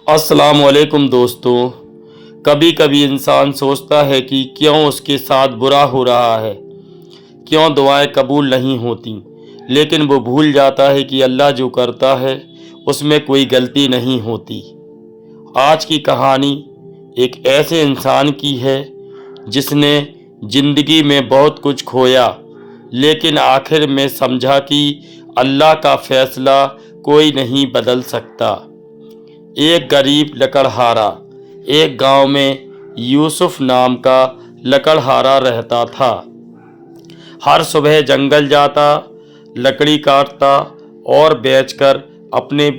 السلام علیکم دوستو۔ کبھی کبھی انسان سوچتا ہے کہ کیوں اس کے ساتھ برا ہو رہا ہے، کیوں دعائیں قبول نہیں ہوتی، لیکن وہ بھول جاتا ہے کہ اللہ جو کرتا ہے اس میں کوئی غلطی نہیں ہوتی۔ آج کی کہانی ایک ایسے انسان کی ہے جس نے زندگی میں بہت کچھ کھویا، لیکن آخر میں سمجھا کہ اللہ کا فیصلہ کوئی نہیں بدل سکتا۔ ایک غریب لکڑہارا ایک گاؤں میں یوسف نام کا لکڑہارا رہتا تھا۔ ہر صبح جنگل جاتا، لکڑی کاٹتا اور بیچ کر اپنے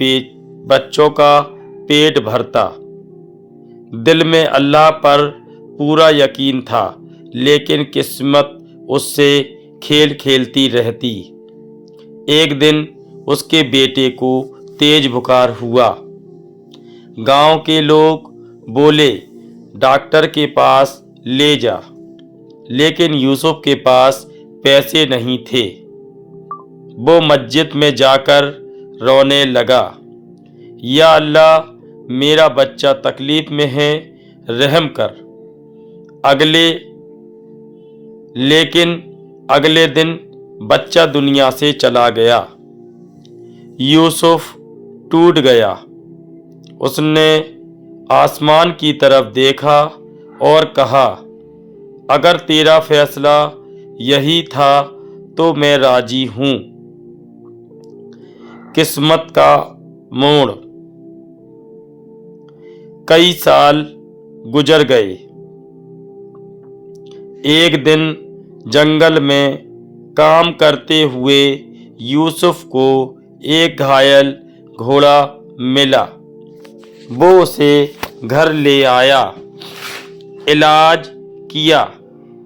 بچوں کا پیٹ بھرتا۔ دل میں اللہ پر پورا یقین تھا، لیکن قسمت اس سے کھیل کھیلتی رہتی۔ ایک دن اس کے بیٹے کو تیز بخار ہوا۔ گاؤں کے لوگ بولے ڈاکٹر کے پاس لے جا، لیکن یوسف کے پاس پیسے نہیں تھے۔ وہ مسجد میں جا کر رونے لگا، یا اللہ، میرا بچہ تکلیف میں ہے، رحم کر۔ لیکن اگلے دن بچہ دنیا سے چلا گیا۔ یوسف ٹوٹ گیا۔ اس نے آسمان کی طرف دیکھا اور کہا، اگر تیرا فیصلہ یہی تھا تو میں راضی ہوں۔ قسمت کا موڑ۔ کئی سال گزر گئے۔ ایک دن جنگل میں کام کرتے ہوئے یوسف کو ایک گھائل گھوڑا ملا۔ وہ اسے گھر لے آیا، علاج کیا۔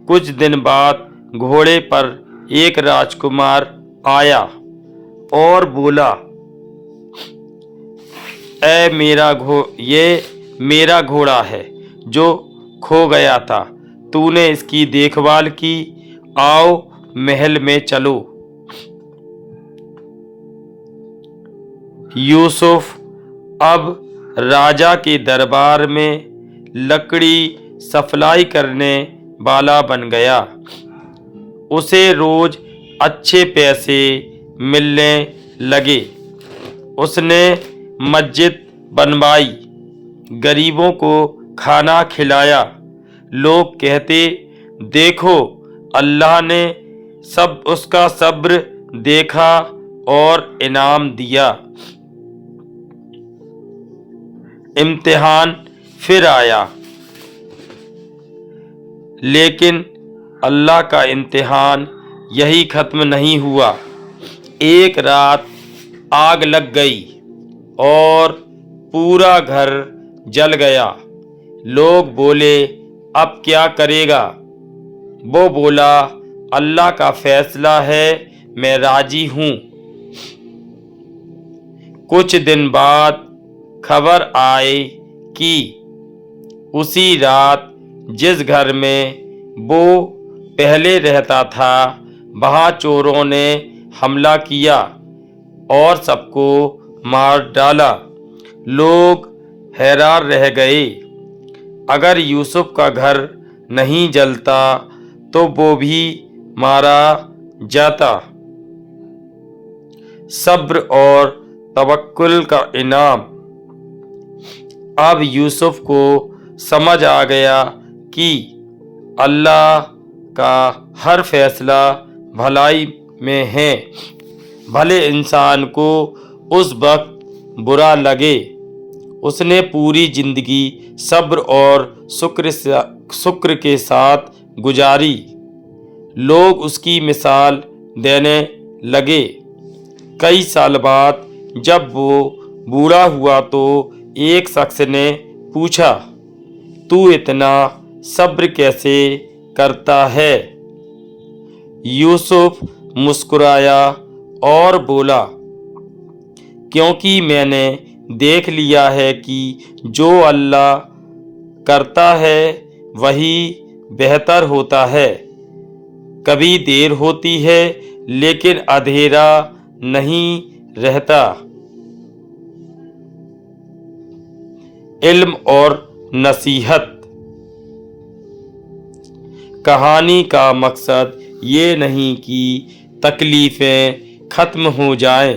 کچھ دن بعد گھوڑے پر ایک راجکمار آیا اور بولا، یہ میرا گھوڑا ہے جو کھو گیا تھا، تو نے اس کی دیکھ بھال کی، آؤ محل میں چلو۔ یوسف اب راجا کے دربار میں لکڑی سپلائی کرنے والا بن گیا۔ اسے روز اچھے پیسے ملنے لگے۔ اس نے مسجد بنوائی، غریبوں کو کھانا کھلایا۔ لوگ کہتے، دیکھو اللہ نے اس کا صبر دیکھا اور انعام دیا۔ امتحان پھر آیا، لیکن اللہ کا امتحان یہی ختم نہیں ہوا۔ ایک رات آگ لگ گئی اور پورا گھر جل گیا۔ لوگ بولے، اب کیا کرے گا؟ وہ بولا، اللہ کا فیصلہ ہے، میں راضی ہوں۔ کچھ دن بعد خبر آئی کہ اسی رات جس گھر میں وہ پہلے رہتا تھا، وہاں چوروں نے حملہ کیا اور سب کو مار ڈالا۔ لوگ حیران رہ گئے۔ اگر یوسف کا گھر نہیں جلتا تو وہ بھی مارا جاتا۔ صبر اور توکل کا انعام۔ اب یوسف کو سمجھ آ گیا کہ اللہ کا ہر فیصلہ بھلائی میں ہے، بھلے انسان کو اس وقت برا لگے۔ اس نے پوری زندگی صبر اور شکر کے ساتھ گزاری۔ لوگ اس کی مثال دینے لگے۔ کئی سال بعد جب وہ بوڑھا ہوا تو ایک شخص نے پوچھا، تو اتنا صبر کیسے کرتا ہے؟ یوسف مسکرایا اور بولا، کیونکہ میں نے دیکھ لیا ہے کہ جو اللہ کرتا ہے وہی بہتر ہوتا ہے۔ کبھی دیر ہوتی ہے لیکن اندھیرا نہیں رہتا۔ علم اور نصیحت۔ کہانی کا مقصد یہ نہیں کہ تکلیفیں ختم ہو جائیں،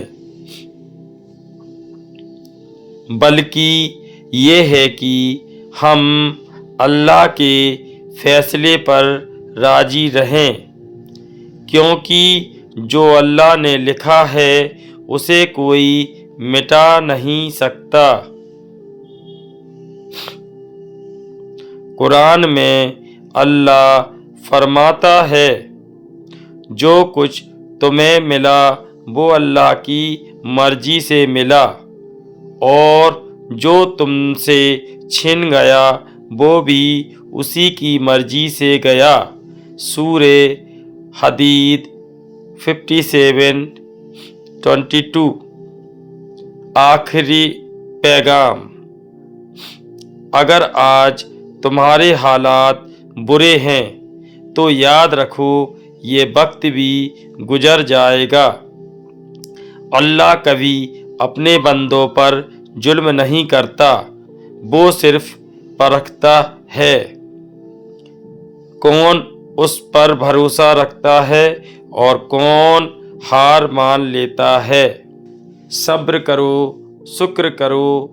بلکہ یہ ہے کہ ہم اللہ کے فیصلے پر راضی رہیں، کیونکہ جو اللہ نے لکھا ہے اسے کوئی مٹا نہیں سکتا۔ قرآن میں اللہ فرماتا ہے، جو کچھ تمہیں ملا وہ اللہ کی مرضی سے ملا، اور جو تم سے چھن گیا وہ بھی اسی کی مرضی سے گیا۔ سورہ حدید 57:22۔ آخری پیغام۔ اگر آج تمہارے حالات برے ہیں تو یاد رکھو یہ وقت بھی گزر جائے گا۔ اللہ کبھی اپنے بندوں پر ظلم نہیں کرتا، وہ صرف پرکھتا ہے کون اس پر بھروسہ رکھتا ہے اور کون ہار مان لیتا ہے۔ صبر کرو، شکر کرو،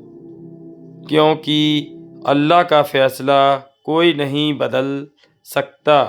کیونکہ اللہ کا فیصلہ کوئی نہیں بدل سکتا۔